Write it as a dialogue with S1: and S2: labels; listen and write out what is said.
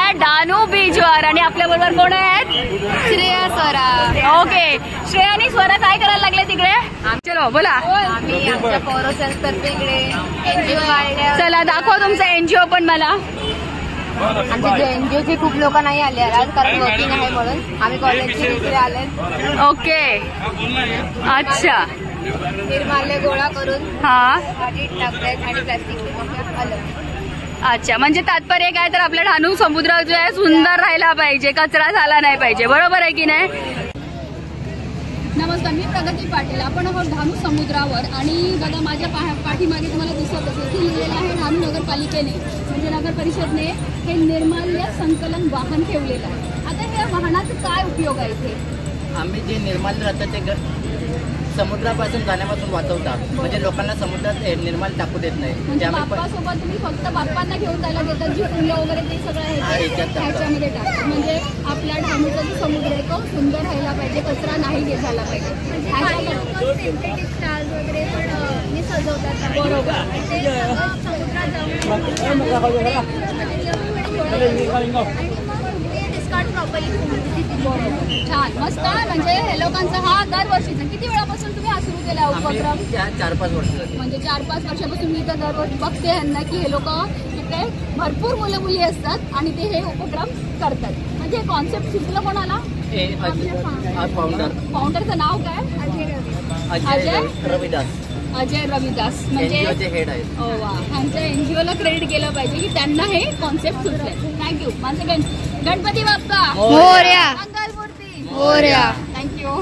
S1: आहे डहाणू बीचवर आणि आपल्या बरोबर कोण आहेत?
S2: श्रेया स्वरा.
S1: ओके, श्रेया आणि स्वरा काय करायला लागले तिकडे? चलो बोला.
S2: आम्ही आमच्या पौरसंस्थेतर्फे इकडे एनजीओ वाढल्या.
S1: चला दाखवा तुमचं एनजीओ पण मला.
S2: आमच्या एनजीओचे खूप लोक नाही आले आज कारण वर्किंग आहे म्हणून आम्ही कॉलेजचे इकडे आले.
S1: ओके, अच्छा.
S2: निर्माल्य गोळा करून
S1: हा,
S2: टाकतायत आणि प्लास्टिक अलग.
S1: अच्छा, म्हणजे तात्पर्य काय तर आपला डहाणू समुद्र जो आहे सुंदर राहायला पाहिजे, कचरा झाला नाही पाहिजे, बरोबर आहे की नाही? नमस्कार, मी प्रगती पाटील. आपण आहोत डहाणू समुद्रावर आणि बघा माझ्या पाठीमागे तुम्हाला दिसत असेल की लिहिलेलं आहे डहाणू नगरपालिकेने म्हणजे नगर परिषदने हे निर्माल्य संकलन वाहन ठेवलेलं आहे. आता हे वाहनाचा काय उपयोग आहे इथे?
S3: आम्ही जे निर्माल्य राहतं ते समुद्रापासून जाण्यापासून वाचवतात, म्हणजे लोकांना समुद्रात निर्माल्य टाकू देत नाही.
S1: म्हणजे बाप्पासोबत तुम्ही फक्त बाप्पांना घेऊन जायला देतात, जी फुलं वगैरे ते सगळं ह्याच्यामध्ये टाकतात. म्हणजे आपल्या डहाणूचा जो समुद्र आहे तो सुंदर राहायला पाहिजे, कचरा नाही झाला पाहिजे.
S2: सिंथेटिक स्टार्स वगैरे पण सजवतात
S1: बरोबर. छान, मस्त. म्हणजे हे लोकांचा हा दरवर्षीचा किती वेळापासून तुम्ही हा सुरू केला उपक्रम?
S3: 4-5 वर्ष झाली.
S1: म्हणजे 4-5 वर्षापासून मी तर दरवर्षी बघते यांना की हे लोक इथे भरपूर मुलं मुली असतात आणि ते हे उपक्रम करतात. म्हणजे कॉन्सेप्ट सुचलं कोणाला? फाउंडरचं नाव काय?
S3: अजय रविदास.
S1: अजय रविदास म्हणजे
S3: हेड आहेत.
S1: त्यांच्या एनजीओला क्रेडिट केलं पाहिजे की त्यांना हे कॉन्सेप्ट सुचले. थँक्यू. माझं गणपती बाप्पा
S2: मोरया.
S1: मंगलमूर्ती
S2: मोरया.
S1: थँक्यू.